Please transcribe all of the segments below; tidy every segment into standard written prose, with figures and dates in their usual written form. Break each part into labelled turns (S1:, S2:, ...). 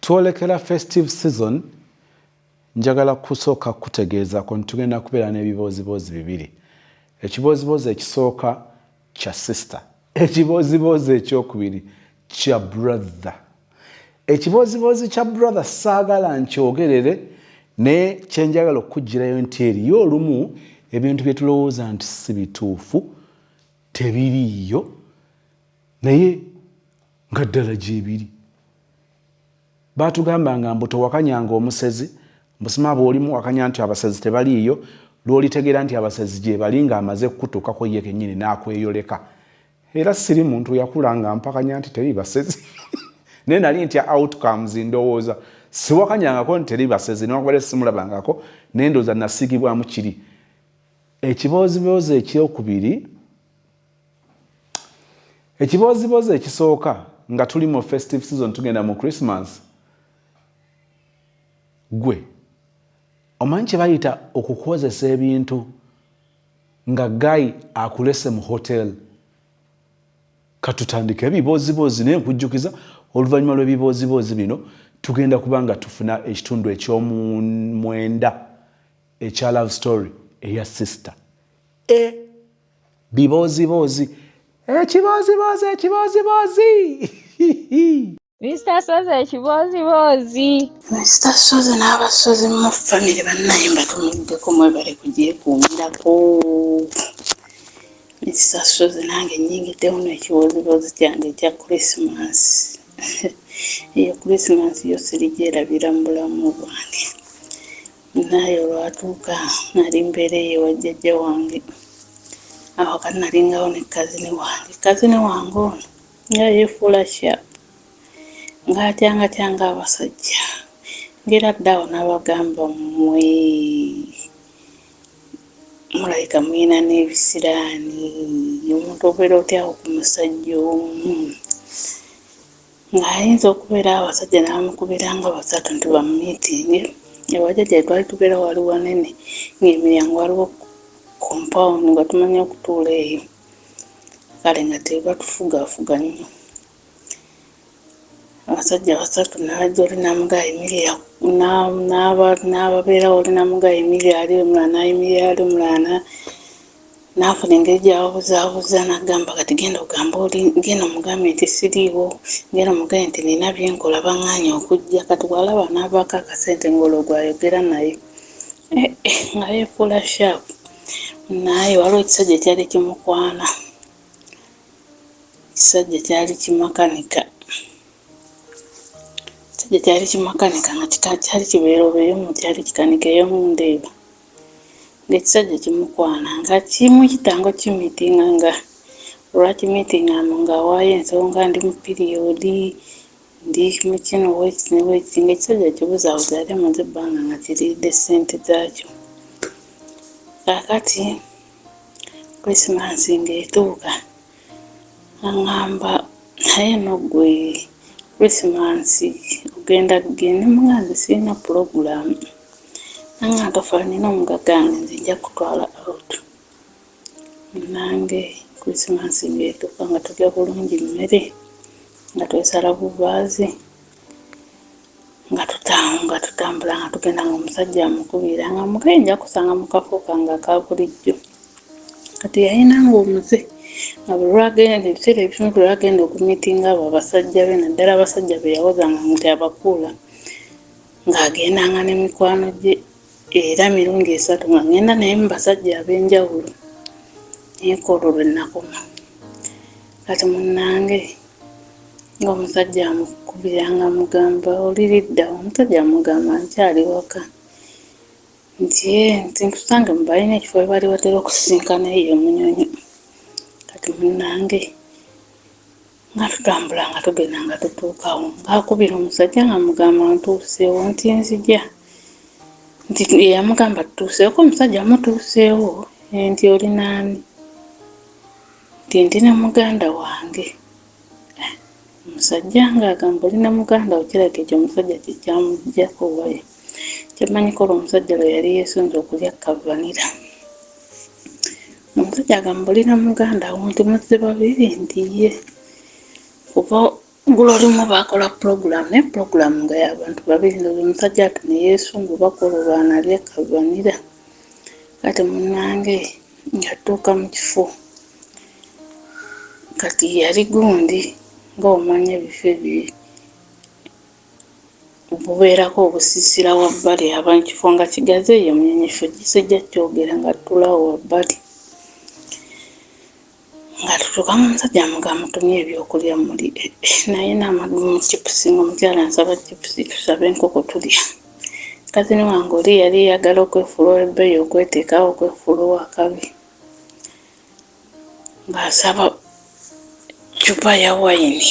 S1: twolekera festive season njagala kusooka kutegeeza ko ntugenda kubeera n'ebibooziboozi bibiri. Ekibooziboozi ekisooka kya sister, ekibooziboozi ekyokubiri kya brother. Ekibooziboozi kya brother saagala nkyogerere naye kyenjagala okujjirayo nti eriyo olumu ebintu bye tulowooza nti si bituufu tebiriiyo naye nga ddala gyebiri. Baatugambanga mbu towakanyanga omusezi, mbusima bw'olimu wakanya nti abasezi tebaliiyo, lw'olitegeera nti abasezi gye bali ng'amaze kukutuukako ye kennyini n'akweyoleka. Era siri muntu yakula nga mpakanya nti teri basezi. Naye nali ntya outcomes ndowooza. Siwakanyangako nti teri basezi newankubadde simulabangako naye ndowooza nasiigibwamu kiri. Ekibooziboozi ekyokubiri, ekibooziboozi ekisooka nga tuli mu festive season tugenda mu Christmas. Gwe omanyi kye bayita okukozesa ebintu nga Guy akulese mu hotel. Katutandike ebibooziboozi naye nkujjukiza oluvannyuma lw'ebibooziboozi bino tugenda kuba nga tufuna ekitundu eky'omwenda ekya love story eya sister. Bibooziboozi ekibooziboozi ekibooziboozi.
S2: Mr. Soze ekibooziboozi.
S3: Mr. Soze n'abasozi mu famire bannaye mbatumiddeko mwebale kugyekuumirako. Mr. Soze nange nnyingiddewo n'ekibooziboozi kyange ekya Christmas. Eyo Christmas yo sirigyerabira mu bulamu bwange. Naye olwatuuka nali mbeereyo ewa jjajja wange. Awo kati nalingawo ne kazini wange. Kazini wange ono nga yeefuula sharp. Ng'atyangatyanga abasajja. Ngera ddawo n'abagamba mmwe mulabika muyina n'ebisiraani. Omuntu obeera otyawo ku musajja omu. Ng'ayinza okubeera abasajja n'abamukubiranga basatu nti bamumiitinge. Ewajjajja twali tubeera wali wanene ng'emiryango waliwo compound nga tumanya okutuula eyo. Kale nga tebatufugafuga nnyo. Abasajja basatu n'ajja oli namuga ayimirira n'ababeera oli namuga ayimirira ali omulala n'ayimirira ali omulala n'afuna engeri gy'ababuzaabuza n'agamba kati genda ogamba oli genda omugambe nti siriiwo, genda omugambe nti nina byenkola baŋŋaanya okujja kati bw'alaba n'avaako akasente ng'olwo gwayogera naye nga yeefuula sharp. Naye waliwo ekisajja ekyali kimukwana. Ekisajja kyali kimakanika. Kyali kimakanika nga kyali kibeerobeeyomu kyali kikanika ey'omundeeba. Ng'ekisajja kimukwana nga kimukitango kimiitinga nga olwakimiitinga nga awaayo ensonga ndi mu piriyodi ndi mu kino weeki ng'ekisajja kibuzaabuza ate amaze ebbanga nga kiriridde ssente zaakyo. Kaakati Christmas ng'etuuka aŋŋamba naye n'oggwe Christmas ogenda genda muganzi sirina pulogulaamu. Nanga tofa nina omugagga wange nze nja kutwala out. Nange Christmas ng'etuuka nga tulya bulungi mmere nga twesala buvaazi nga tutambula nga tugenda ng'omusajja amukubira nga mugaye nja kusanga mu kafo kange aka bulijjo. Kati yayinanga omuze nga bwe lwagenda ebiseera ebisomo bwe lwagenda okumiitinga abo abasajja be naddala abasajja be yawozanga nti abakuula ng'agendanga ne mikwano gye era mirundi esatu nga ngenda naye mu basajja ab'enjawulo neekola olwe nakoma. Kati munnange ng'omusajja amukubira nga mugamba oliridda, omusajja amugamba nkyali waka nti nkusange mu balina ekifo we bali batera okusisinkana eyo Munyonyo. Kati munnange nga tutambula nga tugenda nga tutuukawo ng'akubira omusajja nga mugamba ntuuseewo nti nzija nti yamugamba tutuuseewo ko omusajja amutuuseewo nti oli naani nti ndi ne muganda wange. Omusajja ng'agamba oli ne muganda wo kirabika ekyo omusajja kyekyamuggyako waye. Kyemmanyiko olwo omusajja lwe yali yeesunze okulya kavanira. Omusajja agamba oli ne muganda wo nti muzze babiri nti ye kuva gulo limu bakola program ne program nga y'abantu babiri omusajja ati ne yeesungu bakola olwana Lwa Vanila kati munnange yatuuka mu kifo kati yali gundi ng'omanya ebifo ebyo bubeerako obusiisira wabbali abakifo nga kigaze eyo munyenyefo gisejja kyogera nga tulawo wabbali nga tutuuka mu musajja mugamutumye ebyokulya muli naye n'amadumu chipusi ng'omukyala nsaba chipusi tusabe enkoko tulya kazini wange oli yali yagala okwefuula ebbeeyi okweteekawo okwefuula owakabi ng'asaba cupa ya wayini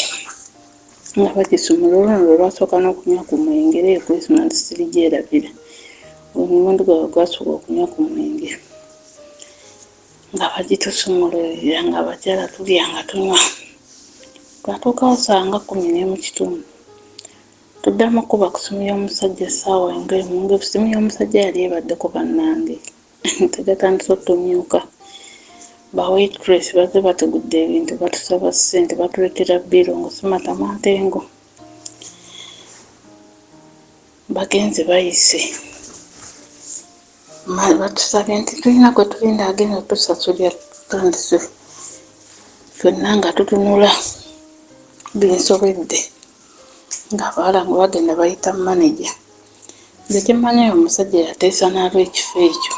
S3: nga bagisumula oluno lwasooka n'okunywa ku mwenge era Christmas sirigyerabira omuwendo gwawe gwasooka okunywa ku mwenge nga bagitusumululira nga abakyala tulya nga tunywa twatuukawo saa nga 10:30 tuddamu kuba kusimu y'omusajja essaawa ng'emu ng'esimu y'omusajja yali ebaddeko bannange tegatandise otumyuka ba waitress baze bategudde ebintu batusaba ssente batuleetera bbiro ng'osima tamatengo bagenze bayise batusabye nti tulina kwe tulinda agenda otusasulira tutandise ffenna nga tutunula binsobedde ng'abawala nga bagenda bayita maneja nze kyemmanyi omusajja yateesa n'alwa ekifo ekyo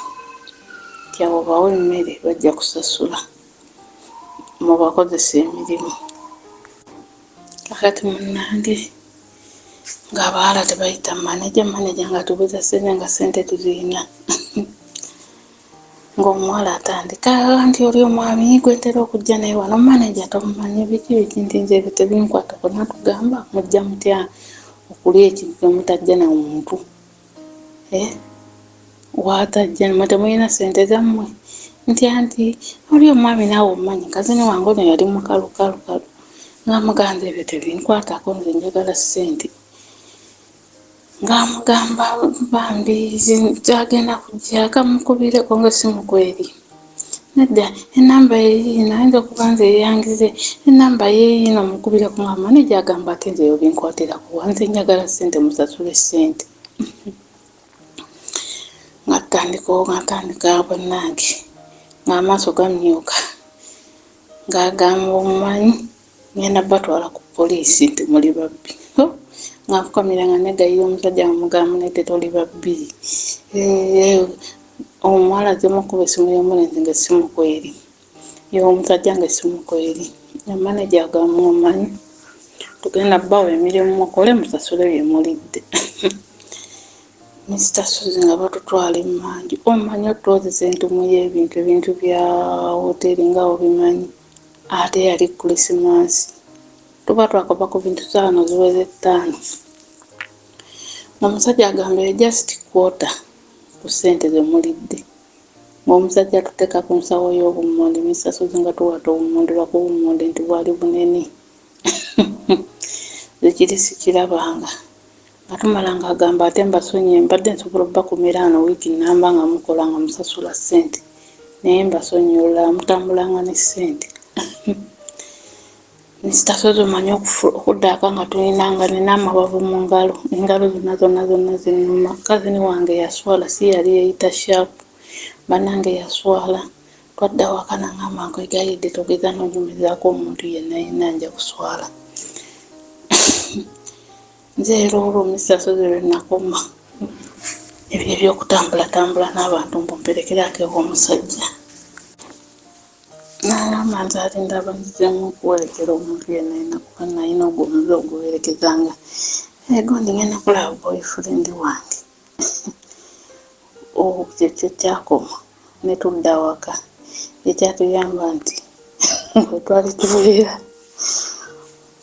S3: kyabo bawe emmere bajja kusasula mu bakozesa emirimu kakati munnange ng'abawala tebayita maneja nga tubuuza ssente nga ssente tuzirina ng'omuwala atandika nti oli omwami gwetera okujja naye wano maneja tomumanyi biki nti nze ebyo tebinkwatako natugamba mujja mutya okulya ekintu kyemutajja na muntu waatajja mwe temulina ssente zammwe nti anti oli omwami naawe omumanyi kazini wange ono yali mukalukalu ng'amugamba ebyo tebinkwatako nze njagala ssente ng'amugamba bambi gyagenda kujja kamukubireko ng'essimu kweri nedda enamba yeeyino ayinza okuba nze yeyangize enamba yeeyino mukubireko nga maneja agamba ate nze yo binkwatiraku wanze njagala ssente musasule ssente ng'atandika bannange ng'amaaso gamyuka ng'agamba omumanyi ngenda batwala ku poliisi nti muli babbi ng'afukamira nga negayira omusajja amugamba nete toli babbi omuwala zemukuba essimu y'omulenzi ng'essimu kweri y'omusajja ng'essimu kweri amaneja agamba omumanyi tugenda bbawo emirimu mukole musasule byemulidde Mr. Suzy nga batutwala emmanju omanyi otwozesa entumu y'ebintu bya hoteri nga obimanyi ate yali Christmas tuba twakoba ku bintu zaano ziweze 5 ng'omusajja agambye just quarter ku ssente zemulidde ng'omusajja tuteeka ku nsawo y'obummonde Mr. Suzy nga tuwata obummonde lwakubummonde nti bwali bunene zekiri sikirabanga nga tumala ng'agamba ate mbasonyiye mbadde nsobola obbakumiraano wiiki namba nga mukola nga musasula ssente naye mbasonyiye olulala mutambulanga ne ssente nisitasozi omanyi okuddaaka nga tulinanga nina amabavu mu ngalo engalo zonna zinuma kazini wange yaswala si yali yeyita shaapu bannange yaswala twadda waka nangamba nkwegayidde togeza n'onyumizaako omuntu yenna nja kuswala nze era olwo Mr. lwe nakoma ebyo ebyokutambula n'abantu mbumperekerako ew'omusajja n'agamba nti alinda abanzizemu okuwerekera omuntu yenna kuba nalina ogwo omuze oguwerekezanga gundi ngenda kulaba boyfriend wange kyekyo kyakoma ne tudda waka ekyatuyamba nti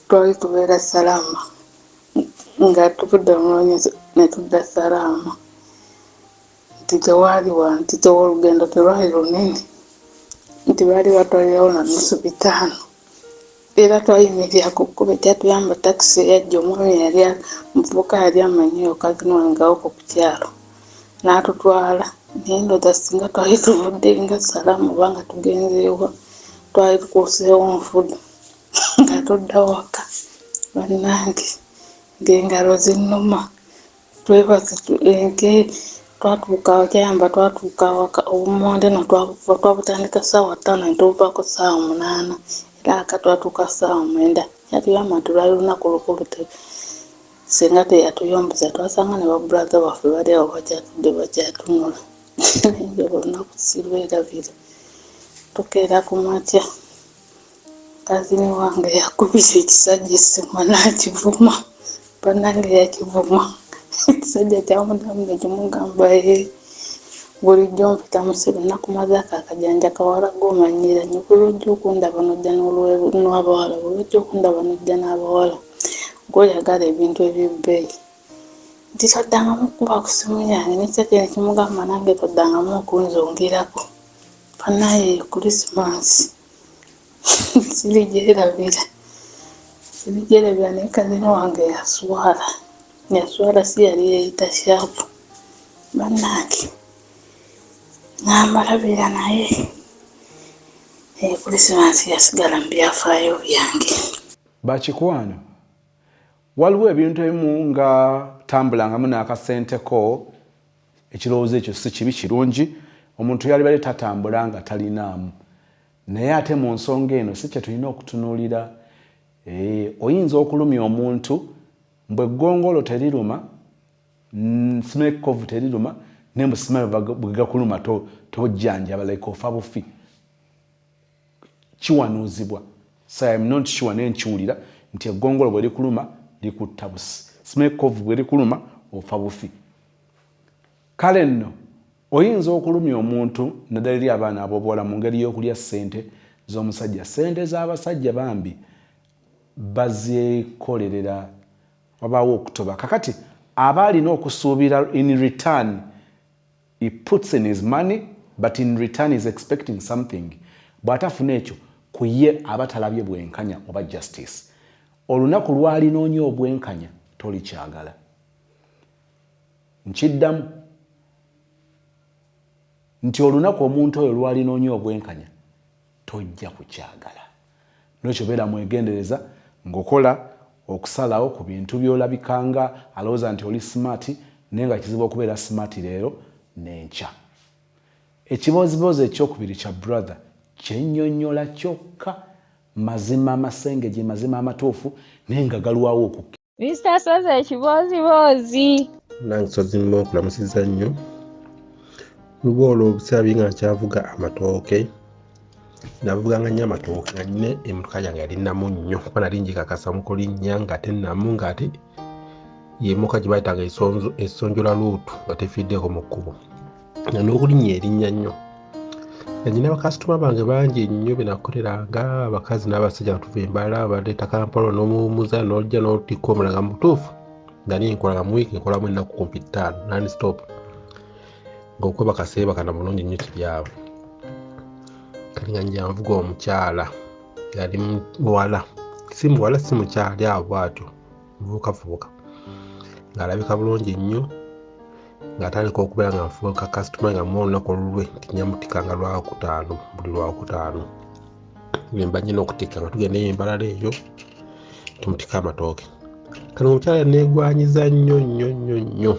S3: twali tubeera salama nga tuvudde munoonyeza ne tudda salama nti tewaali wanti olugendo telwali lunene nti baali batwalirawo na nusu 5 era twayimirira ku kkubo ekyatuyamba takisi eyajja omwami yali muvubuka yali amanyiyo kazini wangawo ku kyalo n'atutwala naye ndooza singa twali tuvudde nga salama obanga tugenzeewa twali tukuuseewo nfudu nga tudda waka bannange ng'engalo zinnuma twebaze twatuuka kyayamba twatuuka waka obumonde twabutandika ssaawa 5 ne tubuvaako ssaawa 8 era aka twatuuka ssaawa 9 yatuyamba nti lwali lunaku lukulu singa teyatuyombiza twasanga ne babulaza baffe bali awo bakyatudde bakyatunula naye olunaku silwerabira tukeera ku makya kazini wange yakubisa ekisajja essima n'akivuma bannange yakivuma ekisajja kyamudamu ne kimugamba bulijjo mpita musiru nakumaze akakajanja kawala gomanyira nyukulujja okundaba nojja n'abawala bulujja okundaba nojja n'abawala gw'oyagala ebintu eby'ebbeeyi nti toddangamu okuba ku simu yange n'ekisajja ne kimugamba nange toddangamu okunzongirako bannaye Krismasi sirigyerabira naye kazini wange yaswala si yali yeeyita shaapu bannange n'ambalabira naye Krismasi yasigala mu byafaayo byange.
S1: Bakikwano waliwo ebintu ebimu nga tambulangamu n'akasenteko ekirowoozo ekyo si kibi kirungi omuntu yali bali tatambula nga talinaamu naye ate mu nsonga eno si kye tulina okutunuulira. Oyinza okulumya omuntu mbwe eggongolo teriruma smekovu teriruma naye mbusima bwe gakuluma tojjanjaba like ofa bufi kiwanuuzibwa. So I'm not sure naye nkiwulira nti eggongolo bwe likuluma likutta busi smekovu bwe likuluma ofa bufi. Kale nno oyinza okulumya omuntu naddala eri abaana ab'obuwala mu ngeri y'okulya ssente z'omusajja. Ssente z'abasajja bambi bazeekolerera wabaawo okutoba kakati aba alina okusuubira in return he puts in his money but in return is expecting something. Bw'atafuna ekyo ku ye aba talabye bwenkanya oba justice. Olunaku lw'alinoonya obwenkanya tolikyagala. Nkiddamu nti olunaku omuntu oyo lw'alinoonya obwenkanya tojja kukyagala. N'ekyo beera mwegendereza ng'okola okusalawo ku bintu by'olabikanga alowooza nti oli smart naye nga kizibu okubeera smart leero n'enkya. Ekiboozibozi ekyokubiri kya brother kyennyonnyola kyokka mazima amasengeje mazima amatuufu naye nga galwawo okukka.
S2: Mr. Soze ekiboozibozi.
S4: Nange Sozimu okulamusiza nnyo. Luboolo obusaabi nga nkyavuga amatooke. Navuganga nnyo amatooke nga nnina emmotoka yange yali nnamu nnyo kuba nali ngikakasa mu kulinnya ng'ate nnamu ng'ate y'emmotoka gye bayitanga essonjola luutu nga tefiiddeko mu kkubo. Nga n'okulinnya erinnya nnyo. Nga nnina bakasitoma bange bangi nnyo be nakoleranga abakazi n'abasajja nga tuva embala baleeta Kampala n'omuwummuza n'ojja n'otikka omulanga mu butuufu. Nga niyo nkolanga mu wiiki nkolamu ennaku kumpi 5 non stop. Ng'okuba kaseebaka na bulungi nnyo kibyabwe. Kati nga nja nvuga omukyala yali muwala si muwala si mukyala ali awo bw'atyo muvubukavubuka ng'alabika bulungi nnyo ng'atandika okubeera nga nfuuka kasitoma nga mu olunaku olulwe nti nyamutikanga lwakutaano buli lwakutaano mba nnyina okutikka nga tugenda eyo embalala eyo tumutika amatooke. Kano omukyala neegwanyiza nnyo nnyo nnyo nnyo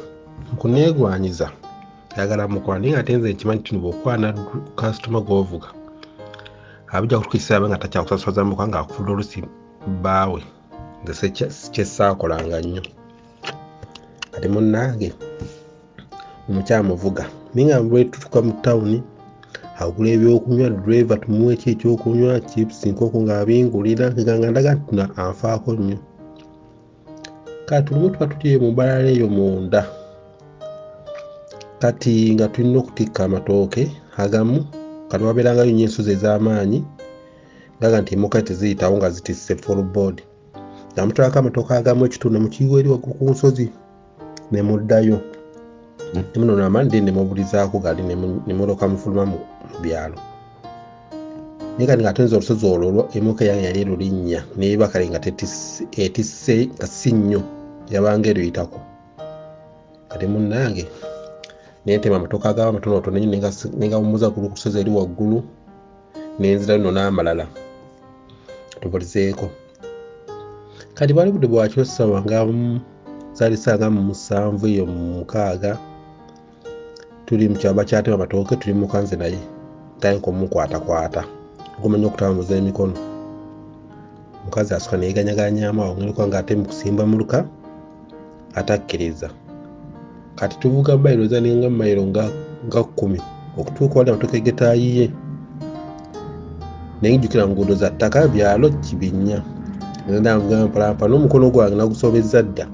S4: mu kuneegwanyiza ayagala mukola naye ng'ate nze nkimanyi kino bw'okwana kasitoma gw'ovuga abijja kutukisaba nga takyakusasulaza muka ng'akufudde olusi bbaawe nze kyesaakolanga nnyo. Kati munnange omukyala muvuga naye nga bwetutuka mu tawuni agula ebyokunywa driver tumuwe ki ekyokunywa chips nkoko ng'abingulira nga ndaga nti anfaako nnyo. Kati lumu tuba tuli mu mbalala eyo munda kati nga tulina okutikka amatooke agamu kati wabeerangayo nnyo ensozi ez'amaanyi ngaga nti emmotoka teziyitawo nga zitisse full board nga mutwalako amatooke agamu ekitundu mukiyiwa eri waggulu ku nsozi ne muddayo ne munoona amaanyi ne mubulizaako gali ne mulooka mufuluma mu byalo. Naye kati ng'ate nze olusozi olwo emmotoka yange yali erulinnya neeba kale nga etisse nga si nnyo yabanga eruyitako. Kati munnange neetema amatooke agaba amatonotono nnyo negawummuza ku lusozi eri waggulu n'enzirayo nno n'amalala tubulizeeko. kati bwali budde bwakiro ssawa nga zaali saaga mu 7 eyo mu 6 tuli mu kyaba kyatema amatooke tuli mu kanze naye tayi kumukwatakwata okumanya okutambuza emikono omukazi asooka neeganyaganyaamu awo ng'eriko ng'ate mu kusimba muluka atakkiriza kati tuvuga bayiro zaninga mu mayiro nga 10 okutuuka wali amatooke getaayiye naye njukira nguudo za ttaka byalo Kibinnya ngenda nvuga mpalampa n'omukono gwange nagusobezza dda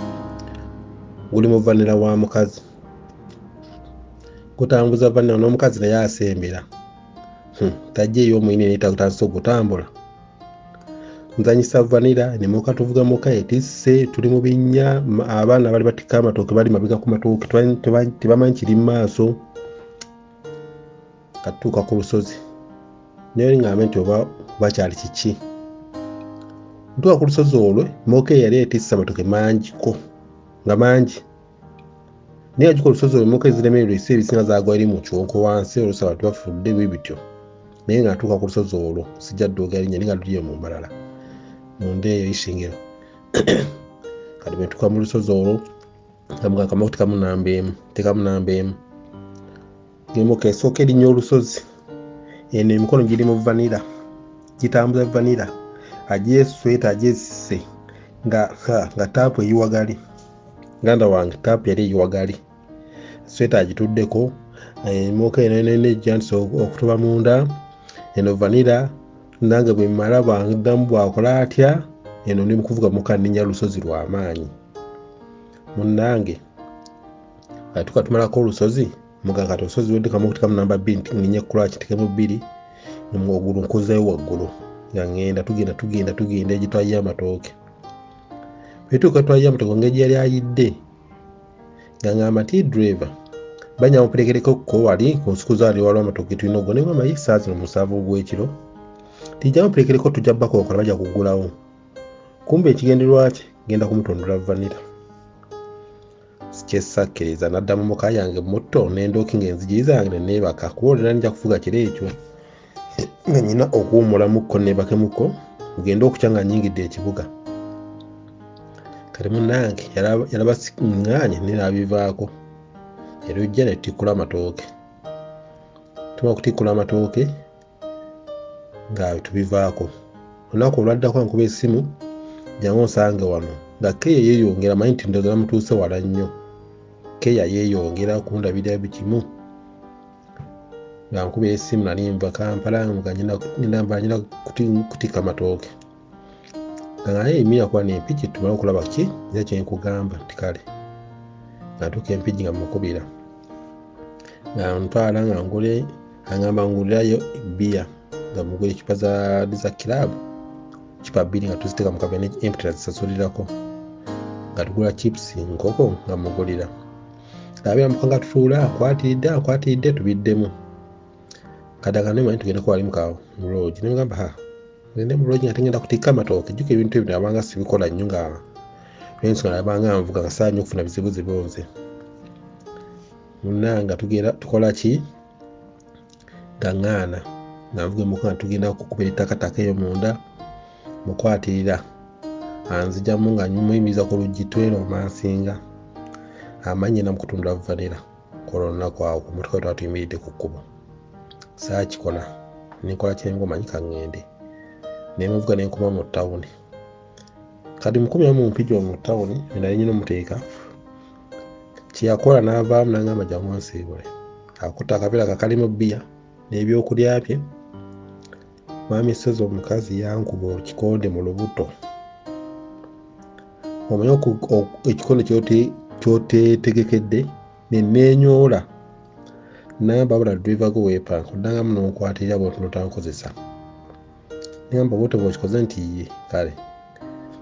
S4: guli mu vanira wa mukazi kutambuza vanira n'omukazi naye asembera tajja ey'omuyini neetagutandisa okutambula nzanyisa vanira ne muka tuvuga muka etisse tuli mu binnya abaana bali batikka amatooke bali mabega ku matooke tebamanyi kiri mu maaso katuuka ku lusozi naye ng'ambe nti oba kyali kiki ntuuka ku lusozi olwo muka yali etisse amatooke mangiko nga mangi naye agiko olusozi olwo muka eziremererwa esi ebisinga zaagwa eri mu kyonko wansi olusa abantu bafudde bwe bityo naye ng'atuuka ku lusozi olwo sijja ddooga erinnya naye nga luliyo mu mbalala munda eyo ishingiro kati bwe ntuuka mu lusozi olwo nga kamako tekamu namba emu ngemuka esooka erinnya olusozi eno emikono giri mu vanira gitambuza vanira agyesweta agyesise nga taapu eyiwagali nganda wange taapu yali eyiwagali sweta agituddeko muka enejjantisa okutoba munda eno vanira nange bwe mmala bwandamu bwakola atya eno ndi mukuvuga muka nninnya lusozi lw'amaanyi munnange atuka tumalako olusozi muga kati olusozi weddekamu okutekamu namba 2 nninnya kulaki tekemu 2 ogulu nkuzeeyo waggulu nga ngenda tugenda egitwayiye amatooke bwetuuka twayiye amatooke ng'egi yali ayidde nga ngamba nti driver banya muperekerekoko wali ku nsuku zaali waliwo amatooke tulina ogwo naye ngamba saa zino 7 ogw'ekiro tijja muperekereko tujja bakookola bajja kugulawo kumbe ekigenderwa kye genda kumutondera vanira kyessakkiriza nadda mu muka yange muto n'endooki ng'enzigi zange neebaka kuba olina nja kufuga kiro ekyo nga nyina okuwummulamuko neebakemukko ngenda okukya nga nnyingidde ekibuga kati munnange yalaba ŋŋaanye neerabivaako yali ojja ne tutikkula amatooke tuma kutikkula amatooke nga tubivaako olunaku olwaddako nkuba essimu jangu nsange wano nga keya yeeyongera manyi nti ndowooza namutuuse wala nnyo keya yeeyongera kundabira bikimu nga nkuba essimu nali nva Kampala nga nyina kutikka amatooke nga naye emira kuba n'empiki tumale okulaba ki era kyenkugamba nti kale nga ntuuka empigi nga mukubira nga ntwala nga ngule angamba ngulirayo bbiya nga mugula ekipa za kilabu kipa 2 nga tuziteeka mu kabene emputira zisasulirako nga tugula chips nkoko nga mugulira abira mukanga tutuula akwatiridde tubiddemu kadaga nemanyi tugenda kuwali mukawo mulogi nemugamba ngende mulogi nga tengenda kutikka amatooke jjuka ebintu ebyo nabanga sibikola nnyo nga ensonga nabanga nvuga nga saanyi okufuna bizibu zibonze munnanga tukola ki gaŋŋaana nga nvuga emuka nga tugenda kukubira ettakataka eyo munda mukwatirira anzijamu nga nyumuyimiriza ku luggi tweroma nsinga amanyi namukutundula vanira kola olunaku awo ku motoka twali tuyimiridde ku kkubo saakikola nenkola kyengomanyi kaŋŋende nemuvuga nenkuma mu ttawuni kati mukumya mu mpigi mu ttawuni nali nyina omuteeka kyeyakola n'avaamu n'angamba jangu nsiibule akutta akaveera kakalimu bbiya n'ebyokulya bye mwami Sozo omukazi yankuba ekikonde mu lubuto omanye ekikonde kyotetegekedde neneenyoola namba bula driver go weepanka oddangamu n'okwatirira bwotunotankozesa namba bwote bwokikoze nti ye kale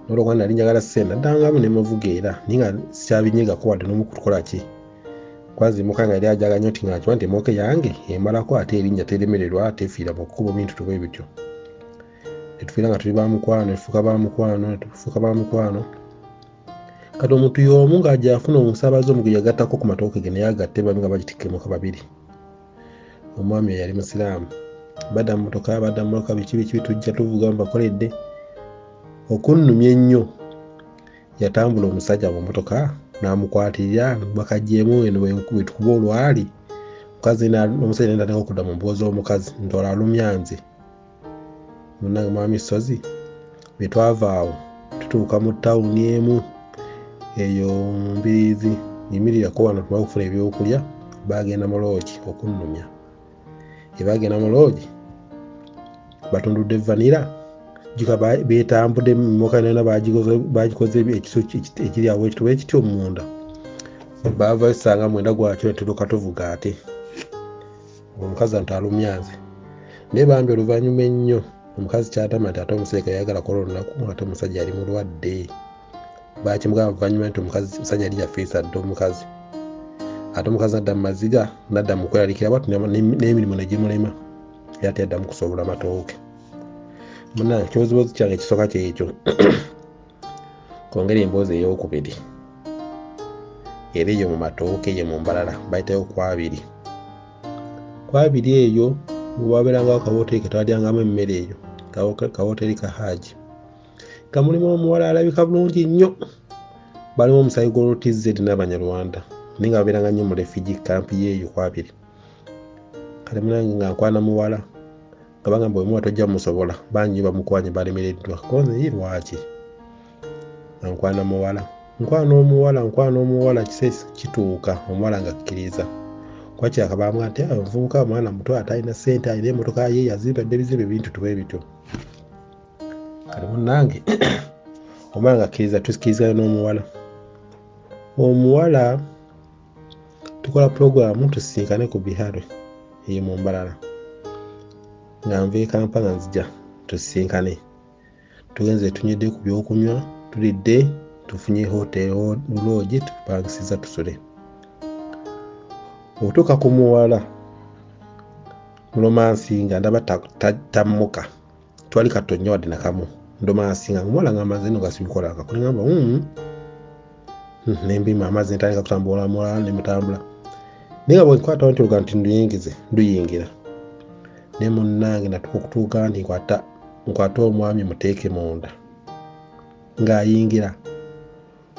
S4: n'olwokuba nali njagala ssente addangamu nemuvuga era naye nga sikyabinyegako wadde n'omukutukola ki kwazimuka nga yali ajaga nnyo nti ngaakiba nti emooke yange emalako ate erinnya teremererwa tefiira mu kkubo bintu tube bityo netufiira nga tuli bamukwano netufuuka bamukwano kati omuntu y'omu ng'ajja afuna omusaabaze omuge yagattako ku matooke ge naye agatte bami nga bagitikkemu babiri omwami yali musiraamu badda mu motoka biki tujja tuvuga mubakoledde okunnumya ennyo yatambula omusajja mu motoka n'amukwatirira bakajjemu eno bwetukuba olwali mukazi n'omusajja n'endateka okudda mu mboozi omukazi ntola alumya nze munnange mwami Sozi bwe twava awo tutuuka mu tawuni emu eyo Mbiriizi yimirirako wano tumala okufuna ebyokulya bagenda mu loogi okunnumya bagenda mu loogi batundudde vanira jika betambudde mmoka nena bagikoze ekiso ekiri awo ekituba ekityo munda bava esanga mwenda gwakyo tutuuka tuvuga ate omukazi antalumya nze naye bambi oluvannyuma ennyo omukazi kyatama nti ate omusajja yayagala kola olunaku ate omusajja yali mulwadde bakimugamba oluvannyuma nti omusajja yali yafiisa dde omukazi ate omukazi nadda mu maziga nadda mu kweralikira bwatu n'emirimu ne gimulema era teyaddamu kusobola matooke munnange ekibozibozi kyange ekisooka kyekyo kongera emboozi ey'okubiri era eyo mu matooke ye mu mbalala bayitayo kwabiri eyo wabeerangawo kawooteri ketwalyangamu emmere eyo kawooteri ka Haaji nga mulimu omuwala alabika bulungi nnyo balimu omusayi gw'olutizedi n'abanyarwanda naye nga babeeranga nnyo mu refugee camp yeeyo kwabiri kale munange nga nkwana muwala nga bagamba omuwa tojja musobola bangi bamukwanye balemereddwa konze lwaki nkwana omuwala kisesi kituuka omuwala nga akkiriza kwakyaka bamwa nti omuvubuka omwana muto atalina ssente alina emmotoka ye yazimba ebizimbe ebintu tuba ebityo kale munnange omuwala nga akkiriza tusikiriza n'omuwala tukola puroguramu tusisinkane ku biharo eyo mu mbalala nga nva Kampala nzija tusisinkane tugenze tunyedde ku byokunywa tulidde tufunye hoteri loogi tupangisiza tusule otuuka ku muwala mulomansi nga ndaba tammuka twali katonnya wadde nakamu ndomansi nga muwala nga amaze no gasibikola ngamba nembima amazzi ntandika kutambula muwala nemutambula naye nga bwenkwatawo nti olugano nti nduyingira naye munnange natuka okutuuka nti nkwata omwami muteeke munda ng'ayingira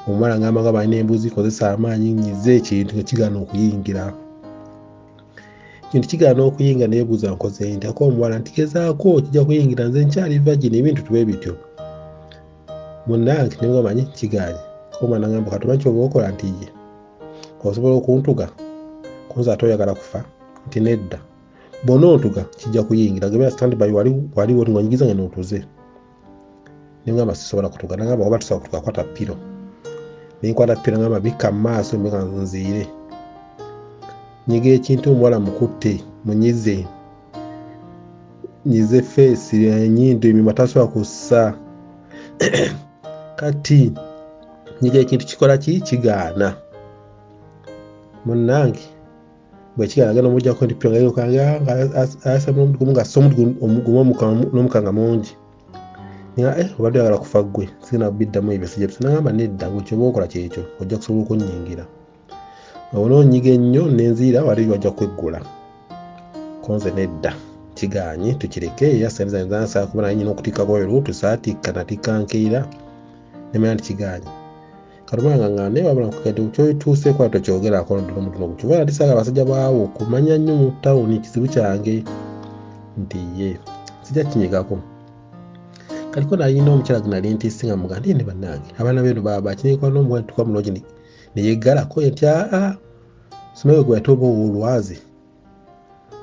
S4: omuwala ngamba nga balina embuzi kozesa amaanyi nyize ekintu nga kigaana okuyingira kintu kigaana okuyinga neebuuza nkoze nti ako omuwala ntigezaako kijja kuyingira nze nkyali vagina ebintu tuba ebityo munnange nibwo manyi kigaanye omwana ngamba katumanyi kyoba okola nti ye osobola okuntuga kunza ate oyagala kufa nti nedda bona ontuga kijja kuyingira gebera standby waliwo tingonyigiza nga notuze ningamba sisobola kutuga nangamba oba tusobola kutuga kwata piro ninkwata piro ngamba bikka mu maaso mbega nziire nyiga ekintu omuwala mukutte munyize feesi enyindo emimwa tasobola kussa kati nyiga ekintu kikola kigaana munnange bwekigaana genda omujjako nti piro ayasa n'omugumu nga assa omugumu n'omukanga mungi nga obadde oyagala kufa ggwe sigenda biddamu ebyo sijja nagamba nedda gwe kyoba okola kyekyo ojja kusobola okunnyingira onoonyiga ennyo nenziira wali wajja kweggula konze nedda kigaanye tukireke era sente zange zansaa kuba naye nyina okutikkako ero tusaatikka natikka nkeera nemanya nti kigaanye kalumanga nga naye wabula nkukadde kyotuuse kwato kyogerako ndono mutuno gukyo tisaaga abasajja baawo kumanya nnyo mu tawuni kizibu kyange nti ye sijja kinyigako kaliko nalina omukyala nali ntiisi nga muga ndi ne bannange abaana beno baba kinyigako n'omuwala tuka mulogi neyeggalako nti simaye gwe yatoba olwazi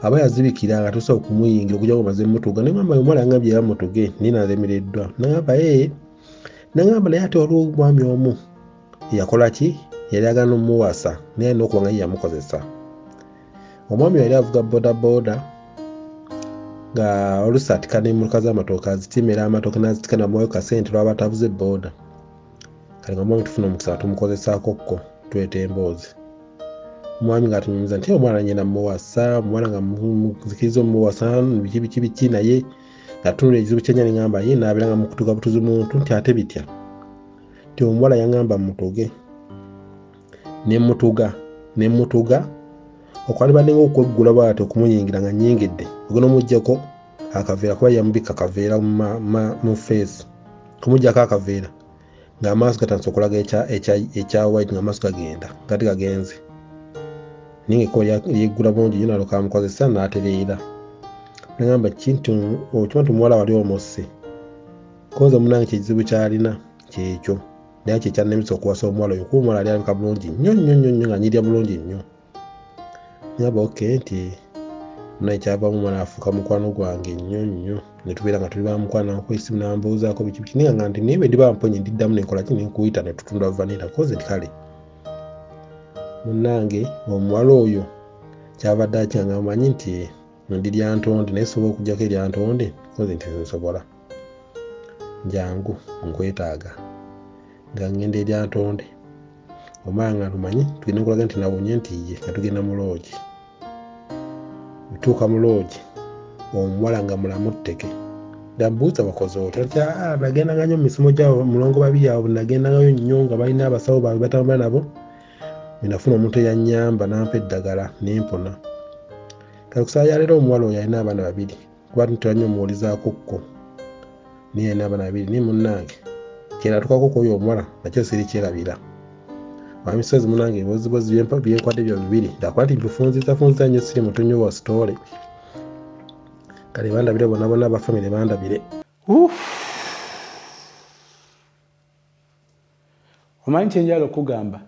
S4: aba yazibikira nga tosobola okumuyingira okujja ngomaze mutuga nengamba omuwala yangambye yamutuge nina alemereddwa nagamba nagamba naye ate waliwo omwami omu yakola ki yali agana omuwasa naye alina okuba nga ye yamukozesa omwami yali avuga bodaboda nga oluusi atika n'emmotoka z'amatooka azitimera amatooka n'azitika namuwayo kasente lwaba atabuze boda kale nga omwami tufuna omukisa tumukozesaako kko tweta emboozi omwami ng'atunyumiza nti omwana nyina muwasa omuwala nga muzikiriza omuwasa biki naye ngatunula ekizibu kyenya nengamba ye naabeera nga mukutuga butuzi muntu nti ate bitya nti omuwala yangamba mutuge nemutuga okwalibaddenga okweggula bwate okumuyingira nga nnyingidde ogenda omuggyako akaveera kuba yamubikka akaveera mu feesi kumuggyako akaveera ng'amaaso gatandise okulaga ekya white ng'amaaso gagenda gati gagenze ningeko yeggula bulungi nnyo nalo kamukozesa n'atereera nagamba kintu okimanyi nti omuwala wali omusse koza munange kyekizibu kyalina kyekyo naye kyekyannemisa okuwasa omuwala oyo kuba omuwala ali alabika bulungi nnyo nga nyirya bulungi nnyo ngamba okay nti munange kyavaamu omwana afuuka mukwano gwange nnyo netubeera nga tuli bamukwano nakwesimu nambuuzaako biki ninga nti naye bwe ndiba mponye ndiddamu nenkola ki nenkuyita netutunda vanilla koze nti kale munnange omuwala oyo kyabadde akyanga amanyi nti ndirya ntonde naye sobola okugjako erya ntonde koze nti nsobola jangu nkwetaaga nga ngenda erya ntonde omala nga tumanyi tugenda nkulaga nti nawonye nti ye nga tugenda mu loogi tutuuka mu loogi omuwala nga mulamu tteke ndamubuuza bakoze otya nagendanga nnyo mu misomo gyabo mulongo babiri abo nagendangayo nnyo nga balina abasawo baabwe batambula nabo nafuna omuntu eyannyamba nampa eddagala nempona kale kusaa yaleero omuwala oyo alina abaana babiri kuba ntitulannyo omuwulizaako kko niye alina abaana babiri naye munnange kyeratukako kwoyo omuwala nakyo siri kyerabira wamisozi munange ebibozibozi byenkwadde byo bibiri ndakuba nti mbifunzizafunziza nnyo siri mutonyo wa sitoole kale bandabire bonna bafamire bandabire
S1: omanyi kyenjagala okugamba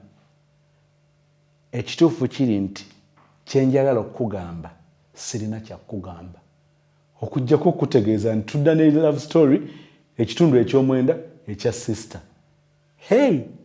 S1: ekituufu kiri nti kyenjagala okugamba sirina kyakugamba okujjako okutegeeza nti tudda ne love story ekitundu eky'omwenda ekya sister hey